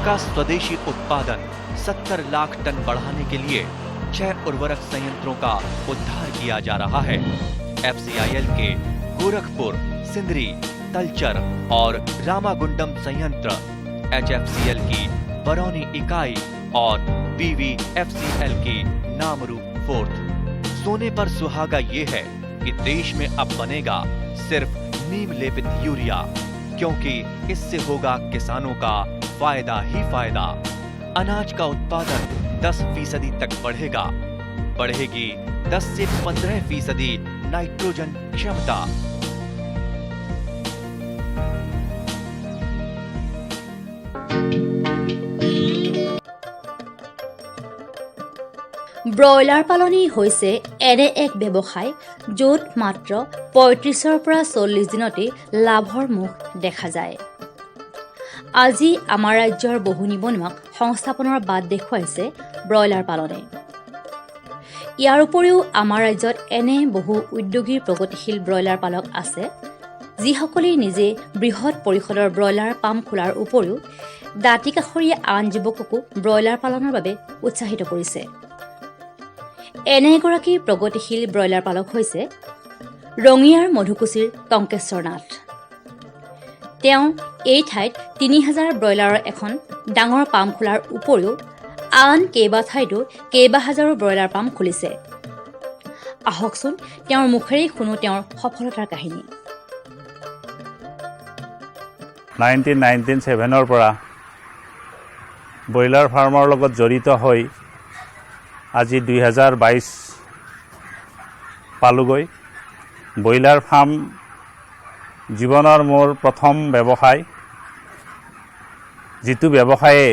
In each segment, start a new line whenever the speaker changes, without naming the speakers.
का स्वदेशी उत्पादन 70 लाख टन बढ़ाने के लिए 6 उर्वरक संयंत्रों का उद्धार किया जा रहा है। FCIL के गोरखपुर, सिंदरी, तलचर और रामागुंडम संयंत्र, HFCL की बरौनी इकाई और BVFCL की नामरू फोर्थ। सोने पर सुहागा ये है कि देश में अब बनेगा सिर्फ नीम लेपित यूरिया, क्योंकि इससे होगा किसानों का फायदा ही फायदा। अनाज का उत्पादन 10% तक बढ़ेगा। बढ़ेगी 10 से 15% नाइट्रोजन क्षमता।
ব্ৰইলাৰ পালনেই হৈছে এনে এক ব্যৱসায় য'ত মাত্ৰ 35ৰ পৰা 40 দিনতে লাভৰ মুখ দেখা যায়। আজি আমাৰ ৰাজ্যৰ বহু নিবনুৱাক সংস্থাপনৰ বাট দেখুৱাইছে ব্ৰইলাৰ পালনে। ইয়াৰ উপৰিও আমাৰ ৰাজ্যত এনে বহু উদ্যোগী প্ৰগতিশীল ব্ৰইলাৰ পালক আছে, যিসকলে নিজে বৃহৎ পৰিসৰৰ ব্ৰইলাৰ পাম খোলাৰ উপৰিও দাঁতি কাষৰীয়া আন যুৱককো ব্ৰইলাৰ পালনৰ বাবে উৎসাহিত কৰিছে। এনে এগৰাকী প্ৰগতিশীল ব্ৰইলাৰ পালক হৈছে ৰঙিয়াৰ মধুকুছিৰ টংকেশ্বৰ নাথ। তেওঁ এই ঠাইত 3000 ব্ৰইলাৰৰ এখন ডাঙৰ পাম খোলাৰ উপৰিও আন কেইবা ঠাইতো কেইবাহাজাৰো ব্ৰইলাৰ পাম খুলিছে। আহকচোন তেওঁৰ মুখেৰেই শুনো তেওঁৰ সফলতাৰ কাহিনী।
1997 পৰা ব্ৰইলাৰ ফাৰ্মৰ লগত জড়িত হৈ আজি 2022 পালোগৈ। ব্ৰইলাৰ ফাৰ্ম জীৱনৰ মোৰ প্ৰথম ব্যৱসায়, যিটো ব্যৱসায়ে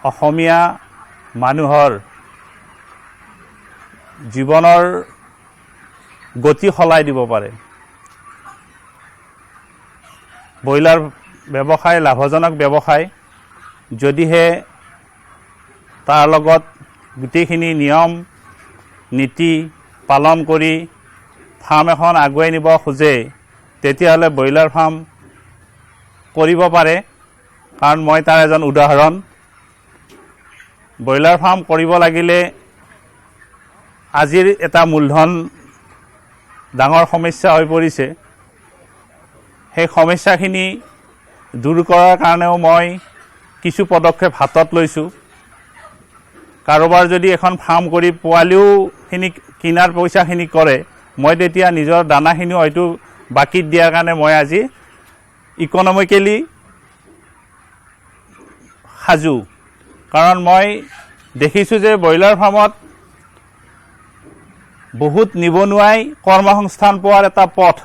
অসমীয়া মানুহৰ জীৱনৰ গতি সলাই দিব পাৰে। ব্ৰইলাৰ ব্যৱসায় লাভজনক ব্যৱসায়, যদিহে তাৰ লগত গোটেইখিনি নিয়ম নীতি পালন কৰি ফাৰ্ম এখন আগুৱাই নিব খোজে, তেতিয়াহ'লে ব্ৰইলাৰ ফাৰ্ম কৰিব পাৰে। কাৰণ মই তাৰ এজন উদাহৰণ। ব্ৰইলাৰ ফাৰ্ম কৰিব লাগিলে আজিৰ এটা মূলধন ডাঙৰ সমস্যা হৈ পৰিছে। সেই সমস্যাখিনি দূৰ কৰাৰ কাৰণেও মই কিছু পদক্ষেপ হাতত লৈছোঁ। কাৰোবাৰ যদি এখন ফাৰ্ম কৰি পোৱালিওখিনি কিনাৰ পইচাখিনি কৰে, মই তেতিয়া নিজৰ দানাখিনিও হয়তো বাকীত দিয়াৰ কাৰণে মই আজি ইকনমিকেলি সাজু। কাৰণ মই দেখিছোঁ যে ব্ৰইলাৰ ফাৰ্মত বহুত নিবনুৱাই কৰ্মসংস্থান পোৱাৰ এটা পথ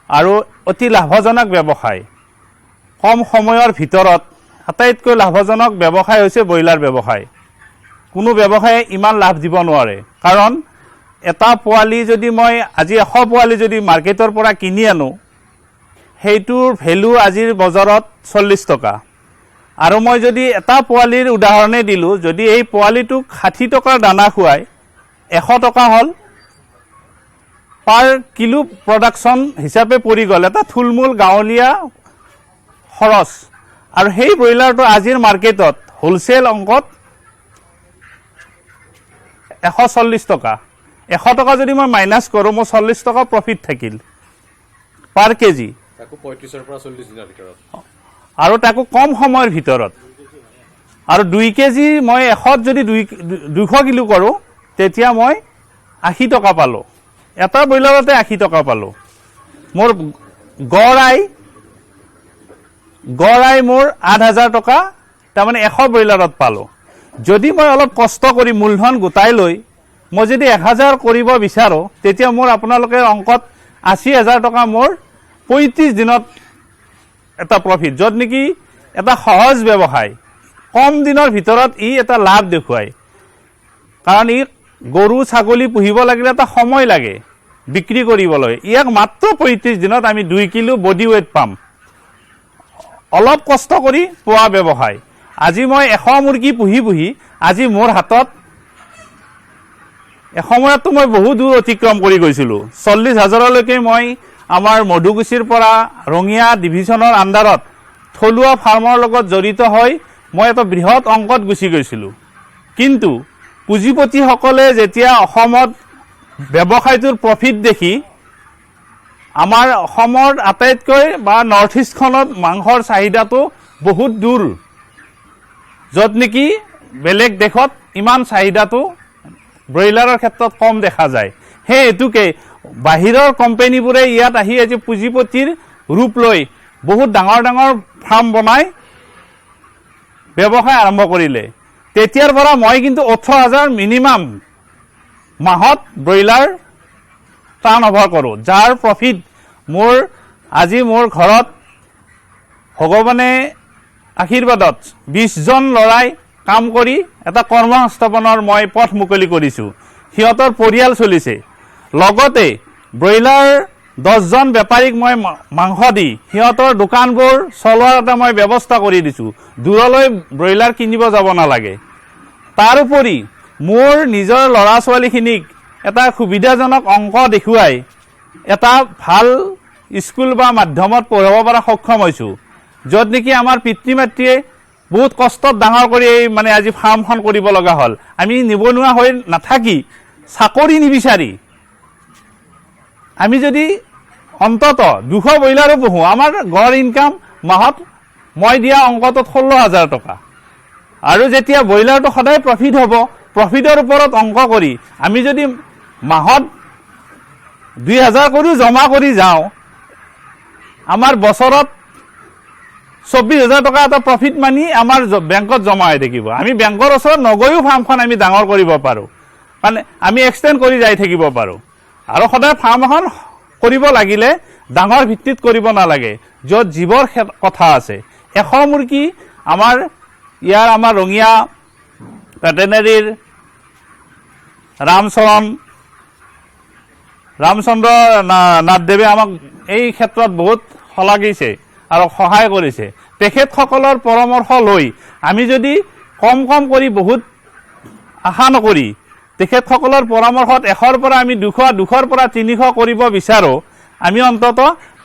আৰু অতি লাভজনক ব্যৱসায়। কম সময়ৰ ভিতৰত আটাইতকৈ লাভজনক ব্যৱসায় হৈছে ব্ৰইলাৰ ব্যৱসায়। কোনো ব্যৱসায়ে ইমান লাভ দিব নোৱাৰে। কাৰণ এটা পোৱালি যদি মই আজি 100 পোৱালি যদি মাৰ্কেটৰ পৰা কিনি আনো, সেইটোৰ ভেলু আজিৰ বজাৰত 40 টকা। আৰু মই যদি এটা পোৱালিৰ উদাহৰণে দিলোঁ, যদি এই পোৱালিটোক 60 টকাৰ দানা খুৱাই 100 টকা হ'ল পাৰ কিলো প্ৰডাকশ্যন হিচাপে পৰি গ'ল, এটা থুলমূল গাঁৱলীয়া খৰচ। আৰু সেই ব্ৰইলাৰটো আজিৰ মাৰ্কেটত হোলচেল অংকত 140 টকা। 100 টকা যদি মই মাইনাছ কৰোঁ, মোৰ 40 টকা প্ৰফিট থাকিল পাৰ কেজি, আৰু তাকো কম সময়ৰ ভিতৰত। আৰু 2 কেজি মই 100 যদি 200 কিলো কৰোঁ, তেতিয়া মই 80 টকা পালোঁ। এটা ব্ৰইলাৰতে 80 টকা পালোঁ। মোৰ গড় আই মোৰ 8000 টকা, তাৰমানে 100 ব্ৰইলাৰত পালোঁ। যদি মই অলপ কষ্ট কৰি মূলধন গোটাই লৈ মই যদি 1000 কৰিব বিচাৰোঁ, তেতিয়া মোৰ আপোনালোকে অংকত 80000 টকা মোৰ 35 দিনত এটা প্ৰফিট, য'ত নেকি এটা সহজ ব্যৱসায়। কম দিনৰ ভিতৰত ই এটা লাভ দেখুৱায়। কাৰণ ই গৰু ছাগলী পুহিব লাগিলে এটা সময় লাগে বিক্ৰী কৰিবলৈ। ইয়াক মাত্ৰ 35 দিনত আমি 2 কিলো বডি ৱেইট পাম। অলপ কষ্ট কৰি পোৱা ব্যৱসায়। আজি মই 100 মুৰ্গী পুহি আজি মোৰ হাতত এসময়তো মই বহু দূৰ অতিক্ৰম কৰি গৈছিলোঁ। 40,000লৈকে মই আমাৰ মধুকুছিৰ পৰা ৰঙিয়া ডিভিজনৰ আণ্ডাৰত থলুৱা ফাৰ্মৰ লগত জড়িত হৈ মই এটা বৃহৎ অংকত গুচি গৈছিলোঁ। কিন্তু পুঁজিপতিসকলে যেতিয়া অসমত ব্যৱসায়টোৰ প্ৰফিট দেখি আমাৰ অসমৰ আটাইতকৈ বা নৰ্থ ইষ্টখনত মাংসৰ চাহিদাটো বহুত দূৰ, য'ত নেকি বেলেগ দেশত ইমান চাহিদাটো ব্ৰইলাৰৰ ক্ষেত্ৰত কম দেখা যায়। সেই হেতুকে বাহিৰৰ কোম্পানীবোৰে ইয়াত আহি আজি পুঁজিপতিৰ ৰূপ লৈ বহুত ডাঙৰ ডাঙৰ ফাৰ্ম বনাই ব্যৱসায় আৰম্ভ কৰিলে। তেতিয়াৰ পৰা মই কিন্তু 18,000 মিনিমাম মাহত ব্ৰইলাৰ টাৰ্ণ অভাৰ কৰোঁ, যাৰ প্ৰফিট আজি মোৰ ঘৰত ভগৱানে আশীৰ্বাদত 20জন ল'ৰাই কাম কৰি এটা কৰ্মসংস্থাপনৰ মই পথ মুকলি কৰিছোঁ। সিহঁতৰ পৰিয়াল চলিছে। লগতে ব্ৰইলাৰ 10জন বেপাৰীক মই মাংস দি সিহঁতৰ দোকানবোৰ চলোৱাৰ এটা মই ব্যৱস্থা কৰি দিছোঁ। দূৰলৈ ব্ৰইলাৰ কিনিব যাব নালাগে। তাৰোপৰি মোৰ নিজৰ ল'ৰা ছোৱালীখিনিক এটা সুবিধাজনক অংক দেখুৱাই এটা ভাল স্কুল বা মাধ্যমত পঢ়াব পৰা সক্ষম হৈছোঁ, য'ত নেকি আমাৰ পিতৃ মাতৃয়ে বহুত কষ্টত ডাঙৰ কৰি মানে আজি ফাৰ্মখন কৰিব লগা হ'ল। আমি নিবনুৱা হৈ নাথাকি চাকৰি নিবিচাৰি আমি যদি অন্তত 200 ব্ৰইলাৰো পোহোঁ, আমাৰ গড় ইনকাম মাহত মই দিয়া অংকটোত 16,000 টকা। আৰু যেতিয়া ব্ৰইলাৰটো সদায় প্ৰফিট হ'ব, প্ৰফিটৰ ওপৰত অংক কৰি আমি যদি মাহত 2,000 কৰিও জমা কৰি যাওঁ, আমাৰ বছৰত 24,000 টকা এটা প্ৰফিট মানি আমাৰ বেংকত জমা হৈ থাকিব। আমি বেংকৰ ওচৰত নগৈও ফাৰ্মখন আমি ডাঙৰ কৰিব পাৰোঁ, মানে আমি এক্সটেণ্ড কৰি যাই থাকিব পাৰোঁ। আৰু সদায় ফাৰ্ম এখন কৰিব লাগিলে ডাঙৰ ভিত্তিত কৰিব নালাগে, য'ত জীৱৰ কথা আছে। 100 মুৰ্গী আমাৰ ৰঙিয়া ভেটেনেৰীৰ ৰামচন্দ্ৰ নাথদেৱে আমাক এই ক্ষেত্ৰত বহুত শলাগিছে আৰু সহায় কৰিছে। তেখেতসকলৰ পৰামৰ্শ লৈ আমি যদি কম কৰি বহুত আশা নকৰি তেখেতসকলৰ পৰামৰ্শত 100ৰ পৰা আমি 200, 200ৰ পৰা 300 কৰিব বিচাৰোঁ, আমি অন্তত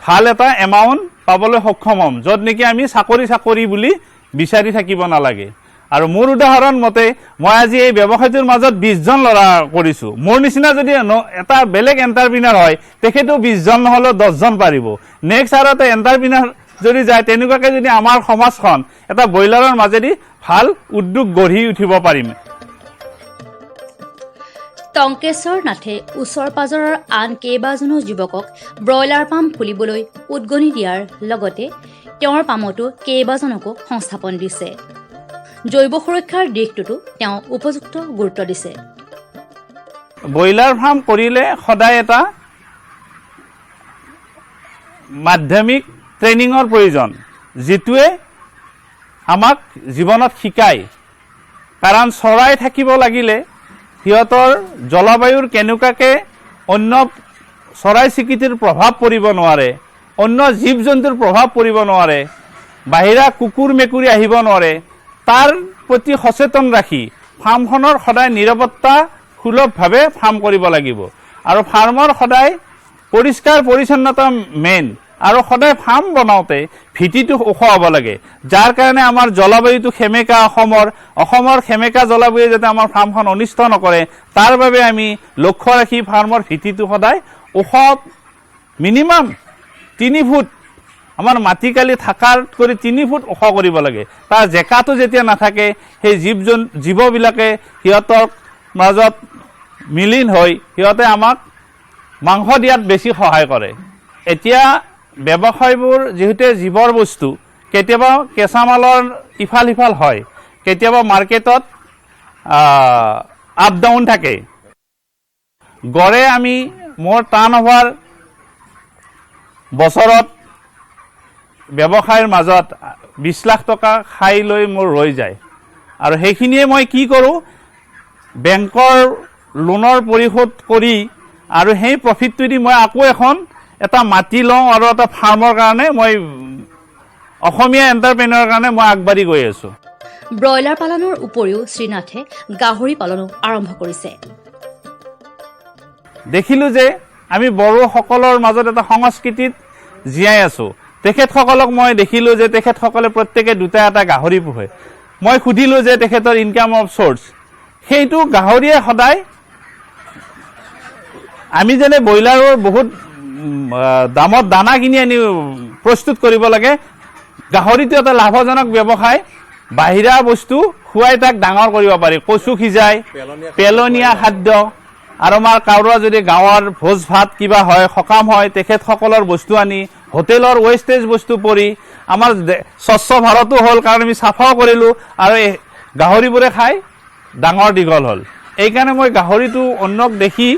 ভাল এটা এমাউণ্ট পাবলৈ সক্ষম হ'ম, য'ত নেকি আমি চাকৰি বুলি বিচাৰি থাকিব নালাগে। আৰু মোৰ উদাহৰণ মতে মই আজি এই ব্যৱসায়টোৰ মাজত 20জন ল'ৰা কৰিছোঁ। মোৰ নিচিনা যদি এটা বেলেগ এণ্টাৰপ্ৰিনাৰ হয়, তেখেতো 20জন নহ'লেও 10জন পাৰিব। নেক্সট আৰু এটা এণ্টাৰপ্ৰিনাৰ যদি যায়, তেনেকুৱাকৈ যদি আমাৰ সমাজখন এটা ব্ৰইলাৰৰ মাজেদি ভাল উদ্যোগ গঢ়ি উঠিব পাৰিম।
টংকেশ্বৰ নাথে ওচৰ পাজৰৰ আন কেইবাজনো যুৱকক ব্ৰইলাৰ পাম্প খুলিবলৈ উদগনি দিয়াৰ লগতে তেওঁৰ পামতো কেইবাজনকো সংস্থাপন দিছে। জৈৱ সুৰক্ষাৰ দিশটোতো তেওঁ উপযুক্ত গুৰুত্ব দিছে।
ব্ৰইলাৰ ফাৰ্ম কৰিলে সদায় এটা মাধ্যমিক ট্ৰেইনিঙৰ প্ৰয়োজন, যিটোৱে আমাক জীৱনত শিকায়। কাৰণ চৰাই থাকিব লাগিলে সিহঁতৰ জলবায়ুৰ কেনেকুৱাকৈ অন্য চৰাই চিকিটিৰ প্ৰভাৱ পৰিব নোৱাৰে, অন্য জীৱ জন্তুৰ প্ৰভাৱ পৰিব নোৱাৰে, বাহিৰা কুকুৰ মেকুৰী আহিব নোৱাৰে, তাৰ প্ৰতি সচেতন ৰাখি ফাৰ্মখনৰ সদায় নিৰাপত্তা সুলভভাৱে ফাৰ্ম কৰিব লাগিব। আৰু ফাৰ্মৰ সদায় পৰিষ্কাৰ পৰিচ্ছন্নতা মেইন। আৰু সদায় ফাৰ্ম বনাওঁতে ভেটিটো ওখ হ'ব লাগে, যাৰ কাৰণে আমাৰ জলবায়ুটো সেমেকা, অসমৰ সেমেকা জলবায়ুৱে যাতে আমাৰ ফাৰ্মখন অনিষ্ট নকৰে, তাৰ বাবে আমি লক্ষ্য ৰাখি ফাৰ্মৰ ভেটিটো সদায় ওখ, মিনিমাম 3 ফুট, আমাৰ মাটিকালি থাকাৰ কৰি 3 ফুট ওখ কৰিব লাগে। তাৰ জেকাটো যেতিয়া নাথাকে, সেই জীৱবিলাকে সিহঁতৰ মাজত মিলিন হৈ সিহঁতে আমাক মাংস দিয়াত বেছি সহায় কৰে। এতিয়া ব্যৱসায়বোৰ যিহেতু জীৱৰ বস্তু, কেতিয়াবা কেঁচামালৰ ইফাল সিফাল হয়, কেতিয়াবা মাৰ্কেটত আপ ডাউন থাকে। গড়ে মোৰ টাৰ্ণ অভাৰ বছৰত ব্যৱসায়ৰ মাজত 20 লাখ টকা খাই লৈ মোৰ ৰৈ যায়। আৰু সেইখিনিয়ে মই কি কৰোঁ, বেংকৰ লোনৰ পৰিশোধ কৰি আৰু সেই প্ৰফিটটো দি মই আকৌ এটা মাটি লওঁ আৰু এটা ফাৰ্মৰ কাৰণে মই অসমীয়া এণ্টাৰপ্ৰেনাৰৰ কাৰণে মই আগবাঢ়ি গৈ আছোঁ।
ব্ৰইলাৰ পালনৰ উপৰিও শ্ৰীনাথে গাহৰি পালনো আৰম্ভ কৰিছে।
দেখিলোঁ যে আমি বড়োসকলৰ মাজত এটা সংস্কৃতিত জীয়াই আছোঁ। তেখেতসকলক মই দেখিলোঁ যে তেখেতসকলে প্ৰত্যেকে দুটা এটা গাহৰি পোহে। মই সুধিলোঁ যে তেখেতৰ ইনকাম অফ চ'ৰ্চ, সেইটো গাহৰিয়ে সদায় আমি যেনে ব্ৰইলাৰৰ বহুত দামত দানা কিনি আনি প্ৰস্তুত কৰিব লাগে, গাহৰিটো এটা লাভজনক ব্যৱসায়। বাহিৰা বস্তু খুৱাই তাক ডাঙৰ কৰিব পাৰি, কচু সিজাই, পেলনীয়া খাদ্য, আৰু আমাৰ কাৰোবাৰ যদি গাঁৱৰ ভোজ ভাত কিবা হয়, সকাম হয়, তেখেতসকলৰ বস্তু আনি হোটেলৰ ৱেষ্টেজ বস্তু পৰি আমাৰ স্বচ্ছ ভাৰতো হ'ল, কাৰণ আমি চাফাও কৰিলোঁ আৰু গাহৰিবোৰে খাই ডাঙৰ দীঘল হ'ল। এইকাৰণে মই গাহৰিটো অন্যক দেখি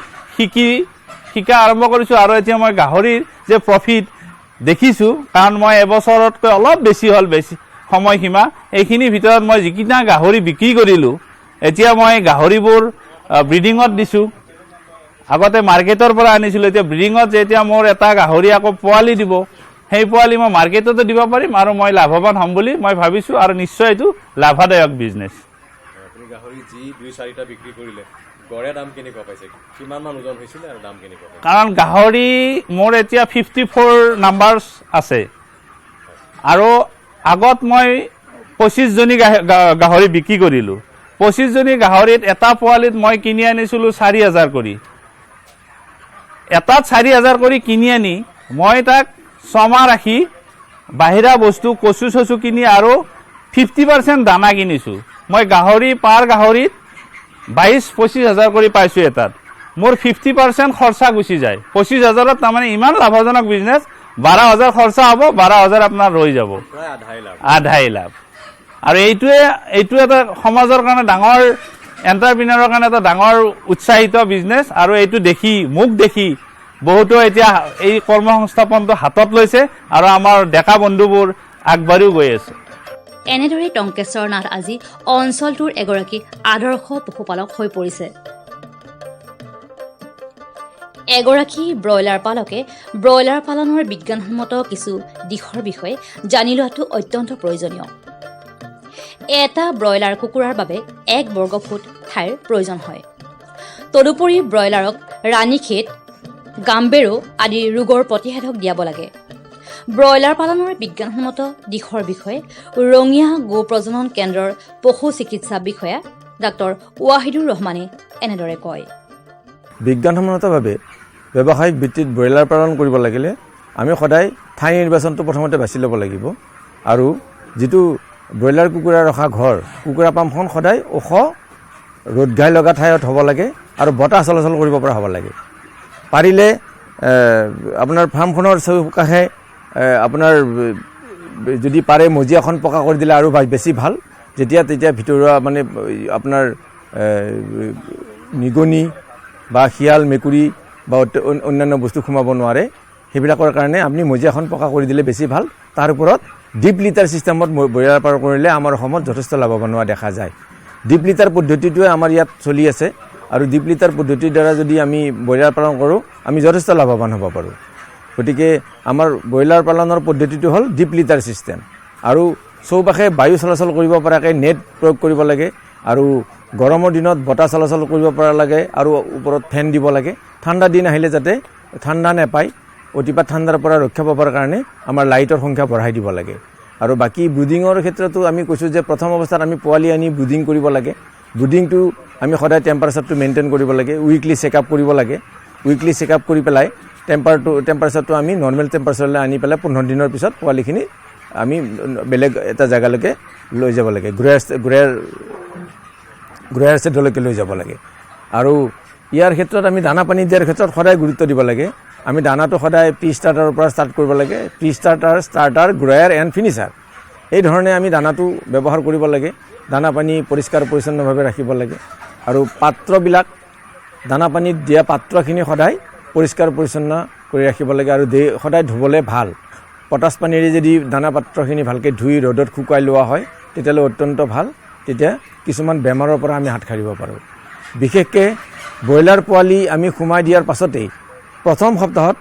শিকা আৰম্ভ কৰিছোঁ, আৰু এতিয়া মই গাহৰিৰ যে প্ৰফিট দেখিছোঁ, কাৰণ মই এবছৰতকৈ অলপ বেছি হ'ল সময়সীমা, এইখিনিৰ ভিতৰত মই যিকেইটা গাহৰি বিক্ৰী কৰিলোঁ, এতিয়া মই গাহৰিবোৰ ব্ৰিডিঙত দিছোঁ। আগতে মাৰ্কেটৰ পৰা আনিছিলোঁ, এতিয়া ব্ৰিডিঙত যেতিয়া মোৰ এটা গাহৰি আকৌ পোৱালি দিব, সেই পোৱালি মই মাৰ্কেটতো দিব পাৰিম আৰু মই লাভৱান হ'ম বুলি মই ভাবিছোঁ, আৰু নিশ্চয় এইটো লাভদায়ক বিজনেছ।
আপুনি গাহৰি যি 2-4টা বিক্ৰী কৰিলে, গড়ে দাম কেনেকুৱা পাইছে, কিমান মান ওজন হৈছিলে আৰু দাম কেনেকুৱা পাইছে?
কাৰণ গাহৰি মোৰ এতিয়া 54 নাম্বাৰ্ছ আছে, আৰু আগত মই 25জনী গাহৰি বিক্ৰী কৰিলোঁ। 25জনী গাহৰিত এটা পোৱালিত মই কিনি আনিছিলোঁ 4,000 কৰি। এটাত 4,000 কৰি কিনি আনি মই তাক 6 মাহ ৰাখি বাহিৰা বস্তু কচু চচু কিনি আৰু 50% দানা কিনিছোঁ। মই গাহৰি পাৰ গাহৰিত 22-25 হাজাৰ কৰি পাইছোঁ এটাত। মোৰ 50% খৰচা গুচি যায়। 25,000ত তাৰমানে ইমান লাভজনক বিজনেছ, 12,000 খৰচা হ'ব, 12,000 আপোনাৰ ৰৈ যাব,
প্ৰায়
আধাই লাভ। আৰু এইটো এটা সমাজৰ কাৰণে ডাঙৰ, এণ্টাৰপ্ৰিনাৰৰ কাৰণে এটা ডাঙৰ উৎসাহিত বিজনেছ, আৰু এইটো মোক দেখি বহুতো এতিয়া এই কৰ্মসংস্থাপনটো হাতত লৈছে, আৰু আমাৰ ডেকা বন্ধুবোৰ আগবাঢ়িও গৈ আছে।
এনেদৰে টংকেশ্বৰ নাথ আজি অঞ্চলটোৰ এগৰাকী আদৰ্শ পশুপালক হৈ পৰিছে। এগৰাকী ব্ৰইলাৰ পালকে ব্ৰইলাৰ পালনৰ বিজ্ঞানসন্মত কিছু দিশৰ বিষয়ে জানি লোৱাটো অত্যন্ত প্ৰয়োজনীয়। এটা ব্ৰইলাৰ কুকুৰাৰ বাবে 1 বৰ্গফুট ঠাইৰ প্ৰয়োজন হয়। তদুপৰি ব্ৰইলাৰক ৰাণীখেত, গাম্বেৰো আদি ৰোগৰ প্ৰতিষেধক দিয়াব লাগে। ব্ৰইলাৰ পালনৰ বিজ্ঞানসন্মত দিশৰ বিষয়ে ৰঙিয়া গো প্ৰজনন কেন্দ্ৰৰ পশু চিকিৎসা বিষয়া ডাক্তৰ ৱাহিদুৰ ৰহমানে এনেদৰে কয়।
বিজ্ঞানসন্মতভাৱে ব্যৱসায়িক ভিত্তিত ব্ৰইলাৰ পালন কৰিব লাগিলে আমি সদায় ঠাই নিৰ্বাচনটো প্ৰথমতে বাছি ল'ব লাগিব, আৰু যিটো ব্ৰইলাৰ কুকুৰা ৰখা ঘৰ, কুকুৰা পামখন সদায় ওখ ৰ'দ ঘাই লগা ঠাইত হ'ব লাগে, আৰু বতাহ চলাচল কৰিব পৰা হ'ব লাগে। পাৰিলে আপোনাৰ ফাৰ্মখনৰ চৌকাষে আপোনাৰ যদি পাৰে মজিয়াখন পকা কৰি দিলে আৰু বেছি ভাল, তেতিয়া ভিতৰুৱা মানে আপোনাৰ নিগনি বা শিয়াল, মেকুৰী বা অন্যান্য বস্তু সোমাব নোৱাৰে। সেইবিলাকৰ কাৰণে আপুনি মজিয়াখন পকা কৰি দিলে বেছি ভাল। তাৰ ওপৰত ডিপ লিটাৰ ছিষ্টেমত ব্ৰইলাৰ পালন কৰিলে আমাৰ অসমত যথেষ্ট লাভৱান হোৱা দেখা যায়। ডিপ লিটাৰ পদ্ধতিটোৱে আমাৰ ইয়াত চলি আছে, আৰু ডিপ লিটাৰ পদ্ধতিৰ দ্বাৰা যদি আমি ব্ৰইলাৰ পালন কৰোঁ, আমি যথেষ্ট লাভৱান হ'ব পাৰোঁ। গতিকে আমাৰ ব্ৰইলাৰ পালনৰ পদ্ধতিটো হ'ল ডিপ লিটাৰ ছিষ্টেম, আৰু চৌপাশে বায়ু চলাচল কৰিব পৰাকৈ নেট প্ৰয়োগ কৰিব লাগে, আৰু গৰমৰ দিনত বতাহ চলাচল কৰিব পৰা লাগে, আৰু ওপৰত ফেন দিব লাগে। ঠাণ্ডা দিন আহিলে যাতে ঠাণ্ডা নাপায়, অতিপাত ঠাণ্ডাৰ পৰা ৰক্ষা পাবৰ কাৰণে আমাৰ লাইটৰ সংখ্যা বঢ়াই দিব লাগে। আৰু বাকী ব্ৰুডিঙৰ ক্ষেত্ৰতো আমি কৈছোঁ যে প্ৰথম অৱস্থাত আমি পোৱালি আনি ব্ৰুডিং কৰিব লাগে। ব্ৰুডিংটো আমি সদায় টেম্পাৰেচাৰটো মেইনটেইন কৰিব লাগে, উইকলি চেকআপ কৰিব লাগে। উইকলি চেকআপ কৰি পেলাই টেম্পাৰেচাৰটো আমি নৰ্মেল টেম্পাৰেচাৰলৈ আনি পেলাই 15 দিনৰ পিছত পোৱালিখিনি আমি বেলেগ এটা জেগালৈকে লৈ যাব লাগে, ঘূৰাৰ ছেডলৈকে লৈ যাব লাগে। আৰু ইয়াৰ ক্ষেত্ৰত আমি দানা পানী দিয়াৰ ক্ষেত্ৰত সদায় গুৰুত্ব দিব লাগে। আমি দানাটো সদায় প্ৰি ষ্টাৰ্টাৰৰ পৰা ষ্টাৰ্ট কৰিব লাগে, প্ৰি ষ্টাৰ্টাৰ, গ্ৰয়াৰ এণ্ড ফিনিচাৰ, এই ধৰণে আমি দানাটো ব্যৱহাৰ কৰিব লাগে। দানা পানী পৰিষ্কাৰ পৰিচ্ছন্নভাৱে ৰাখিব লাগে, আৰু পাত্ৰবিলাক দানা পানীত দিয়া পাত্ৰখিনি সদায় পৰিষ্কাৰ পৰিচ্ছন্ন কৰি ৰাখিব লাগে, আৰু সদায় ধুবলৈ ভাল। পটাছ পানীৰে যদি দানা পাত্ৰখিনি ভালকৈ ধুই ৰ'দত শুকুৱাই লোৱা হয় তেতিয়াহ'লে অত্যন্ত ভাল, তেতিয়া কিছুমান বেমাৰৰ পৰা আমি হাত সাৰিব পাৰোঁ। বিশেষকৈ ব্ৰইলাৰ পোৱালি আমি সোমাই দিয়াৰ পাছতেই প্ৰথম সপ্তাহত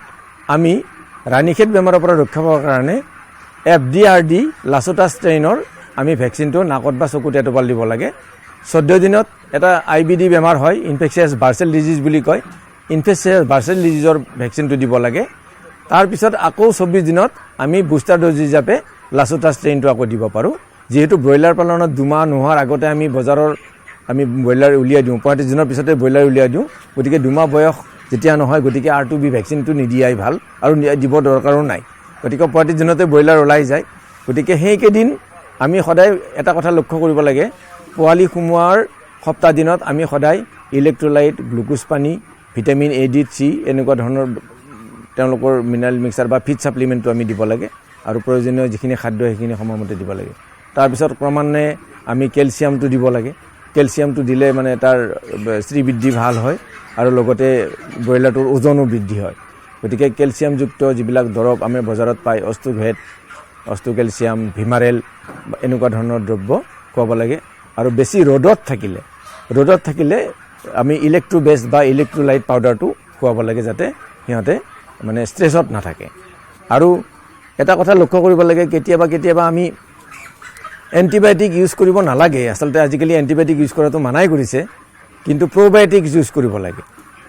আমি ৰাণীখেত বেমাৰৰ পৰা ৰক্ষা পাবৰ কাৰণে FDRD লাচোটা ষ্ট্ৰেইনৰ আমি ভেকচিনটো নাকত বা চকুত এটোপাল দিব লাগে। 14 দিনত এটা IBD বেমাৰ হয়, ইনফেকচিয়াছ বাৰ্চেল ডিজিজ বুলি কয়, ইনফেকচিয়াছ বাৰ্চেলিজৰ ভেকচিনটো দিব লাগে। তাৰপিছত আকৌ 24 দিনত আমি বুষ্টাৰ ড'জ হিচাপে লাচোটা ষ্ট্ৰেইনটো আকৌ দিব পাৰোঁ। যিহেতু ব্ৰইলাৰ পালনত 2 মাহ নোহোৱাৰ আগতে আমি বজাৰৰ ব্ৰইলাৰ উলিয়াই দিওঁ, 35 দিনৰ পিছতে ব্ৰইলাৰ উলিয়াই দিওঁ। গতিকে 2 মাহ বয়স যেতিয়া নহয়, গতিকে R2B ভেকচিনটো নিদিয়াই ভাল আৰু দিব দৰকাৰো নাই। গতিকে 35 দিনতে ব্ৰইলাৰ ওলাই যায়। গতিকে সেইকেইদিন আমি সদায় এটা কথা লক্ষ্য কৰিব লাগে, পোৱালি সোমোৱাৰ সপ্তাহ দিনত আমি সদায় ইলেক্ট্ৰলাইট, গ্লুক'জ পানী, ভিটামিন A, D, C এনেকুৱা ধৰণৰ তেওঁলোকৰ মিনাৰেল মিক্সাৰ বা ফিড ছাপ্লিমেণ্টটো আমি দিব লাগে আৰু প্ৰয়োজনীয় যিখিনি খাদ্য সেইখিনি সময়মতে দিব লাগে। তাৰপিছত ক্ৰমান্বয়ে আমি কেলছিয়ামটো দিব লাগে। কেলছিয়ামটো দিলে মানে তাৰ শ্ৰীবৃদ্ধি ভাল হয় আৰু লগতে ব্ৰইলাৰটোৰ ওজনো বৃদ্ধি হয়। গতিকে কেলছিয়ামযুক্ত যিবিলাক দৰৱ আমি বজাৰত পাই, অষ্টুভেট, অষ্টুকেলছিয়াম, ভিমাৰেল এনেকুৱা ধৰণৰ দ্ৰব্য খুৱাব লাগে। আৰু বেছি ৰ'দত থাকিলে আমি ইলেক্ট্ৰোবেছ বা ইলেক্ট্ৰোলাইট পাউডাৰটো খুৱাব লাগে, যাতে সিহঁতে মানে ষ্ট্ৰেছত নাথাকে। আৰু এটা কথা লক্ষ্য কৰিব লাগে, কেতিয়াবা আমি এণ্টিবায়'টিক ইউজ কৰিব নালাগে। আচলতে আজিকালি এণ্টিবায়'টিক ইউজ কৰাটো মানাই কৰিছে, কিন্তু প্ৰ'বায়'টিক্স ইউজ কৰিব লাগে।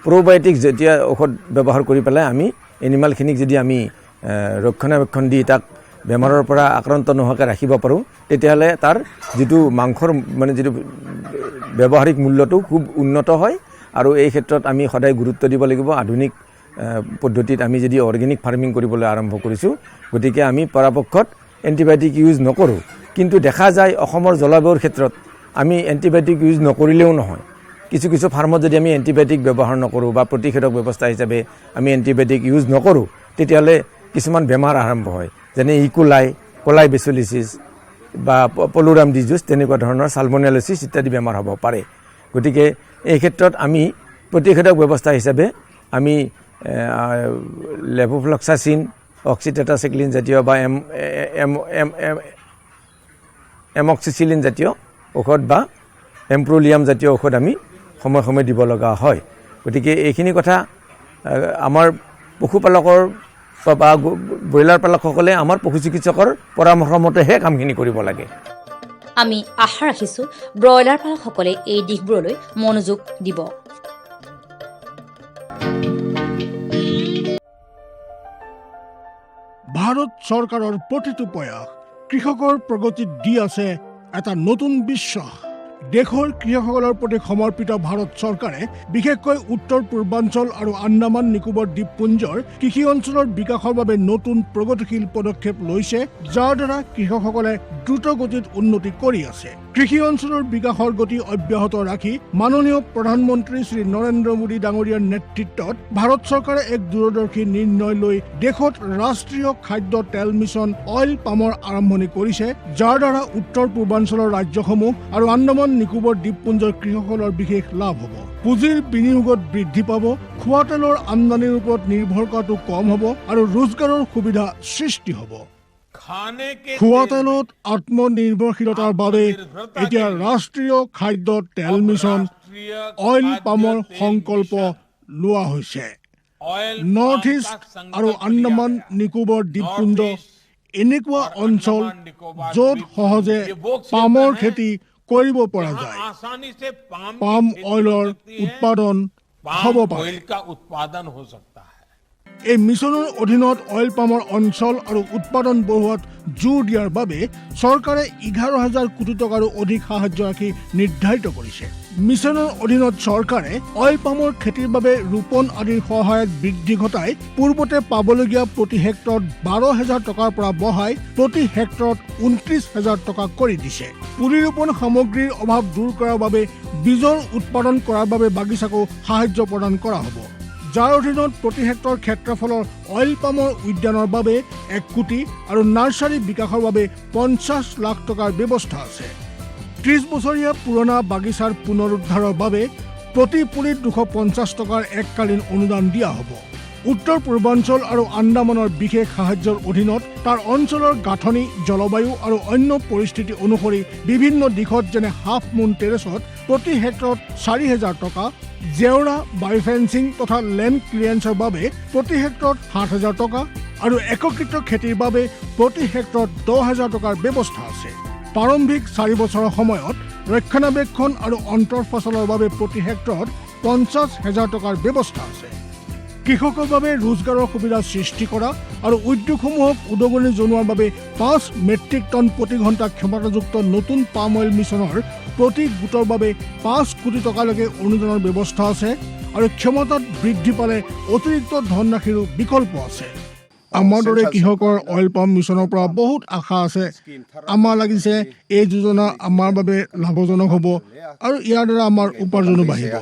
প্ৰ'বায়'টিক্স যেতিয়া ঔষধ ব্যৱহাৰ কৰি পেলাই আমি এনিমেলখিনিক যদি আমি ৰক্ষণাবেক্ষণ দি তাক বেমাৰৰ পৰা আক্ৰান্ত নোহোৱাকৈ ৰাখিব পাৰোঁ, তেতিয়াহ'লে তাৰ যিটো মাংসৰ মানে যিটো ব্যৱহাৰিক মূল্যটো খুব উন্নত হয়। আৰু এই ক্ষেত্ৰত আমি সদায় গুৰুত্ব দিব লাগিব। আধুনিক পদ্ধতিত আমি যদি অৰ্গেনিক ফাৰ্মিং কৰিবলৈ আৰম্ভ কৰিছোঁ, গতিকে আমি পৰাপক্ষত এণ্টিবায়'টিক ইউজ নকৰোঁ। কিন্তু দেখা যায় অসমৰ জলবায়ুৰ ক্ষেত্ৰত আমি এণ্টিবায়'টিক ইউজ নকৰিলেও নহয়। কিছু ফাৰ্মত যদি আমি এণ্টিবায়'টিক ব্যৱহাৰ নকৰোঁ বা প্ৰতিষেধক ব্যৱস্থা হিচাপে আমি এণ্টিবায়'টিক ইউজ নকৰোঁ, তেতিয়াহ'লে কিছুমান বেমাৰ আৰম্ভ হয়, যেনে কোলাই বেচিলিচিছ বা পলুৰাম ডিজিজ, তেনেকুৱা ধৰণৰ চালমনেলোচিছ ইত্যাদি বেমাৰ হ'ব পাৰে। গতিকে এই ক্ষেত্ৰত আমি প্ৰতিষেধক ব্যৱস্থা হিচাপে আমি লেভোফ্লক্সাচিন, অক্সিটেট্ৰাচাইক্লিন জাতীয় বা এমক্সিচিলিন জাতীয় ঔষধ বা এম্প্ৰলিয়াম জাতীয় ঔষধ আমি সময়ে সময়ে দিব লগা হয়। গতিকে এইখিনি কথা আমাৰ পশুপালকৰ বা ব্ৰইলাৰ পালকসকলে আমাৰ পশু চিকিৎসকৰ পৰামৰ্শ মতেহে কামখিনি কৰিব লাগে।
আমি আশা ৰাখিছোঁ ব্ৰইলাৰ পালকসকলে এই দিশবোৰলৈ মনোযোগ দিব।
ভাৰত চৰকাৰৰ প্ৰতিটো প্ৰয়াস কৃষকৰ প্ৰগতিত দি আছে এটা নতুন বিশ্বাস। দেশৰ কৃষকসকলৰ প্ৰতি সমৰ্পিত ভাৰত চৰকাৰে বিশেষকৈ উত্তৰ পূৰ্বাঞ্চল আৰু আন্দামান নিকোবৰ দ্বীপপুঞ্জৰ কৃষি অঞ্চলৰ বিকাশৰ বাবে নতুন প্ৰগতিশীল পদক্ষেপ লৈছে, যাৰ দ্বাৰা কৃষকসকলে দ্ৰুত গতিত উন্নতি কৰি আছে। কৃষি অঞ্চলৰ বিকাশৰ গতি অব্যাহত ৰাখি মাননীয় প্ৰধানমন্ত্ৰী শ্ৰী নৰেন্দ্ৰ মোদী ডাঙৰীয়াৰ নেতৃত্বত ভাৰত চৰকাৰে এক দূৰদৰ্শী নিৰ্ণয় লৈ দেশত ৰাষ্ট্ৰীয় খাদ্য তেল মিছন অইল পামৰ আৰম্ভণি কৰিছে, যাৰ দ্বাৰা উত্তৰ পূৰ্বাঞ্চলৰ ৰাজ্যসমূহ আৰু আন্দামান নিকোবৰ দ্বীপপুঞ্জৰ কৃষকসকলৰ বিশেষ লাভ হ'ব। পুঁজিৰ বিনিয়োগত বৃদ্ধি পাব, খোৱা তেলৰ আমদানিৰ ওপৰত নিৰ্ভৰ কৰাটো কম হ'ব আৰু ৰোজগাৰৰ সুবিধা সৃষ্টি হ'ব। খোৱা তেলত আত্মনিৰ্ভৰশীলতাৰ বাবে এতিয়া ৰাষ্ট্ৰীয় খাদ্য তেল মিছন অইল পামৰ সংকল্প লোৱা হৈছে। নৰ্থ ইষ্ট আৰু আন্দামান নিকোবৰ দ্বীপপুঞ্জ এনেকুৱা অঞ্চল য'ত সহজে পামৰ খেতি কৰিব পৰা যায়। পাম অইলৰ উৎপাদন হ'ব পাৰে। এই মিছনৰ অধীনত অইল পামৰ অঞ্চল আৰু উৎপাদন বঢ়োৱাত জোৰ দিয়াৰ বাবে চৰকাৰে 11,000 কোটি টকাৰো অধিক সাহায্য ৰাখি নিৰ্ধাৰিত কৰিছে। মিছনৰ অধীনত চৰকাৰে অইল পামৰ খেতিৰ বাবে ৰোপণ আদিৰ সহায়ত বৃদ্ধি ঘটাই পূৰ্বতে পাবলগীয়া প্ৰতি হেক্টৰত 12,000 টকাৰ পৰা বঢ়াই প্ৰতি হেক্টৰত 29,000 টকা কৰি দিছে। পুলি ৰোপণ সামগ্ৰীৰ অভাৱ দূৰ কৰাৰ বাবে বীজৰ উৎপাদন কৰাৰ বাবে বাগিচাকো সাহায্য প্ৰদান কৰা হ'ব, যাৰ অধীনত প্ৰতি হেক্টৰ ক্ষেত্ৰফলৰ অইল পামৰ উদ্যানৰ বাবে 1 কোটি আৰু নাৰ্চাৰী বিকাশৰ বাবে 50 লাখ টকাৰ ব্যৱস্থা আছে। 30 বছৰীয়া পুৰণা বাগিচাৰ পুনৰুদ্ধাৰৰ বাবে প্ৰতি পুলিত 250 টকাৰ এককালীন অনুদান দিয়া হ'ব। উত্তৰ পূৰ্বাঞ্চল আৰু আন্দামানৰ বিশেষ সাহায্যৰ অধীনত তাৰ অঞ্চলৰ গাঁথনি, জলবায়ু আৰু অন্য পৰিস্থিতি অনুসৰি বিভিন্ন দিশত যেনে হাফ মুন টেৰেছত প্ৰতি হেক্টৰত 4,000 টকা, জেওৰা, বায়'ফেন্সিং তথা লেণ্ড ক্লিয়াৰেন্সৰ বাবে প্ৰতি হেক্টৰত 7,000 টকা আৰু একত্ৰিত খেতিৰ বাবে প্ৰতি হেক্টৰত 10,000 টকাৰ ব্যৱস্থা আছে। প্ৰাৰম্ভিক 4 বছৰৰ সময়ত ৰক্ষণাবেক্ষণ আৰু অন্তৰ ফচলৰ বাবে প্ৰতি হেক্টৰত 50,000 টকাৰ ব্যৱস্থা আছে। কৃষকৰ বাবে ৰোজগাৰৰ সুবিধা সৃষ্টি কৰা আৰু উদ্যোগসমূহক উদগনি জনোৱাৰ বাবে 5 মেট্ৰিক টন প্ৰতি ঘণ্টা ক্ষমতাযুক্ত নতুন পাম অইল মিছনৰ প্ৰতি গোটৰ বাবে 5 কোটি টকালৈকে অনুদানৰ ব্যৱস্থা আছে আৰু ক্ষমতাত বৃদ্ধি পালে অতিৰিক্ত ধনৰাশিৰো বিকল্প আছে। আমাৰ দৰে কৃষকৰ অইল পাম্প মিছনৰ পৰা বহুত আশা আছে। আমাৰ লাগিছে এই যোজনা আমাৰ বাবে লাভজনক হ'ব আৰু ইয়াৰ দ্বাৰা আমাৰ উপাৰ্জনো বাঢ়িব।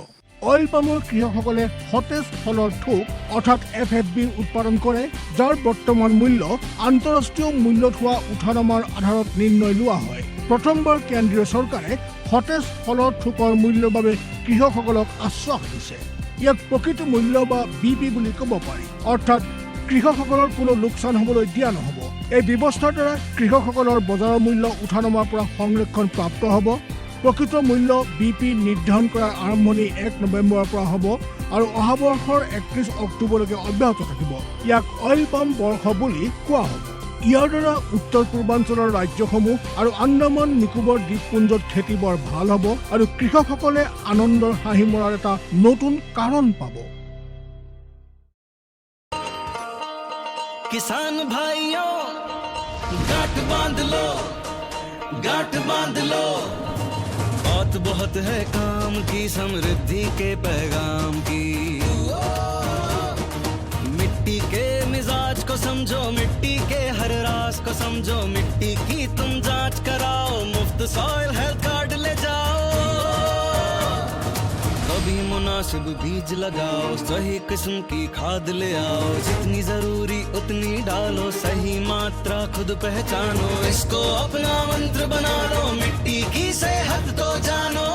অইল পামৰ কৃষকসকলে সতেজ ফলৰ থোক অৰ্থাৎ FFB উৎপাদন কৰে, যাৰ বৰ্তমান মূল্য আন্তঃৰাষ্ট্ৰীয় মূল্যত হোৱা উঠানামাৰ আধাৰত নিৰ্ণয় লোৱা হয়। প্ৰথমবাৰ কেন্দ্ৰীয় চৰকাৰে সতেজ ফলৰ থোকৰ মূল্যৰ বাবে কৃষকসকলক আশ্বাস দিছে। ইয়াক প্ৰকৃত মূল্য বা BP বুলি ক'ব পাৰি, অৰ্থাৎ কৃষকসকলৰ কোনো লোকচান হ'বলৈ দিয়া নহ'ব। এই ব্যৱস্থাৰ দ্বাৰা কৃষকসকলৰ বজাৰৰ মূল্য উঠানমাৰ পৰা সংৰক্ষণ প্ৰাপ্ত হ'ব। প্ৰকৃত মূল্য BP নিৰ্ধাৰণ কৰাৰ আৰম্ভণি 1 নৱেম্বৰৰ পৰা হ'ব আৰু অহা বৰ্ষৰ 31 অক্টোবৰলৈকে অব্যাহত থাকিব। ইয়াক অইল পাম বৰ্ষ বুলি কোৱা হ'ব। ইয়াৰ দ্বাৰা উত্তৰ পূৰ্বাঞ্চলৰ ৰাজ্যসমূহ আৰু আন্দামান নিকোবৰ দ্বীপপুঞ্জত খেতি বৰ ভাল হ'ব আৰু কৃষকসকলে আনন্দৰ হাঁহি মৰাৰ এটা নতুন কাৰণ পাব।
किसान भाइयों गांठ बांध लो, गांठ बांध लो, बहुत बहुत है काम की, समृद्धि के पैगाम की। मिट्टी के मिजाज को समझो, मिट्टी के हर राज को समझो, मिट्टी की तुम जांच कराओ, मुफ्त सॉइल हेल्थ कार्ड ले जाओ। कभी मुनासिब बीज लगाओ, सही किस्म की खाद ले आओ, जितनी जरूरी उतनी डालो, सही मात्रा खुद पहचानो, इसको अपना मंत्र बना लो, मिट्टी की सेहत तो जानो।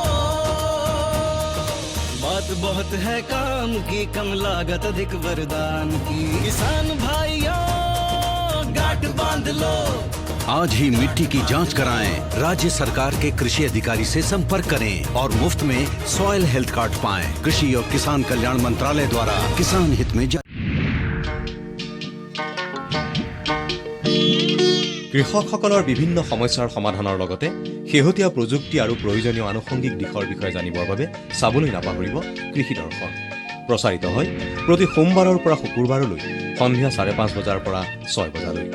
बात बहुत है काम की, कम लागत अधिक वरदान की, किसान भाइयों गांठ बांध लो।
आज ही मिट्टी की जांच कराएं, राज्य सरकार के कृषि अधिकारी से संपर्क करें और मुफ्त में सॉइल हेल्थ कार्ड पाएं। कृषि और किसान कल्याण मंत्रालय द्वारा किसान हित में
কৃষকসকলৰ বিভিন্ন সমস্যাৰ সমাধানৰ লগতে শেহতীয়া প্ৰযুক্তি আৰু প্ৰয়োজনীয় আনুষংগিক দিশৰ বিষয়ে জানিবৰ বাবে চাবলৈ নাপাহৰিব কৃষি দৰ্শন। প্ৰচাৰিত হয় প্ৰতি সোমবাৰৰ পৰা শুকুৰবাৰলৈ সন্ধিয়া 5:30 বজাৰ পৰা 6 বজালৈ।